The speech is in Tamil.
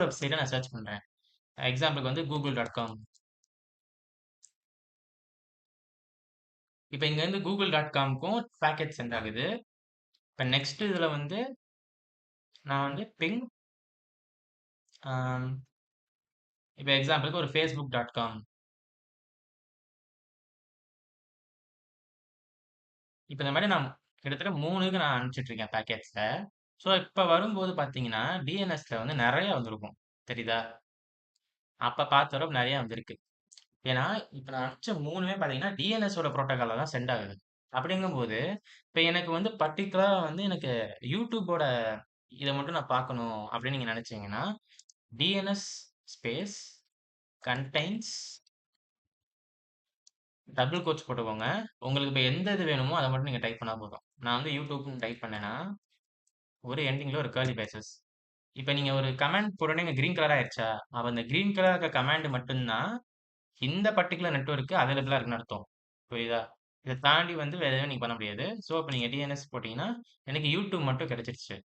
வெப்சைட்ல நான் சர்ச் பண்றேன். எக்ஸாம்பிளுக்கு வந்து google.com. இப்ப இங்க இருந்து google.comக்கும் பாக்கெட் சென்ட் ஆகுது. இப்ப நெக்ஸ்ட் இதுல வந்து நான் வந்து பிங் ஆம், இப்ப எக்ஸாம்பிளுக்கு ஒரு facebook.com. இப்ப இந்த மாரி நான் கிட்டத்தட்ட 3க்கு நான் அனுப்பிச்சுட்டு இருக்கேன் பாக்கெட்ஸ்ல. ஸோ இப்ப வரும்போது பார்த்தீங்கன்னா, டிஎன்எஸ்ல வந்து நெறைய வந்திருக்கும். தெரியுதா? அப்ப பார்த்த வர நெறைய வந்திருக்கு. ஏன்னா, இப்ப நான் அனுப்பிச்ச 3மே பார்த்தீங்கன்னா, டிஎன்எஸோட புரோட்டோகால்ல தான் சென்ட் ஆகுது. அப்படிங்கும்போது, இப்ப எனக்கு வந்து பர்ட்டிகுலரா வந்து எனக்கு யூடியூபோட இத மட்டும் நான் பார்க்கணும் அப்படின்னு நீங்க நெனச்சீங்கன்னா, DNS space contains double quotes போட்டுக்கோங்க. உங்களுக்கு இப்ப எந்த இது வேணுமோ அத மட்டும் நீங்க டைப் பண்ணா போதும். நான் வந்து யூடியூப்ன்னு டைப் பண்ணேன்னா, ஒரு எண்டிங்ல ஒரு கர்லி பிரேசஸ். இப்ப நீங்க ஒரு கமாண்ட் போட்டோனே இங்க கிரீன் கலர் ஆயிருச்சா? அப்ப அந்த கிரீன் கலர்ல இருக்க கமாண்ட் மட்டும் தான் இந்த பர்ட்டிகுலர் நெட்வொர்க்க்கு அவைலபிளா இருக்குன்னு அர்த்தம். புரியுதா? இத தாண்டி வந்து வேற எதுவும் நீங்க பண்ண முடியாது. ஸோ, இப்ப நீங்க டிஎன்எஸ் போட்டீங்கன்னா, எனக்கு யூடியூப் மட்டும் கிடைச்சிருச்சு.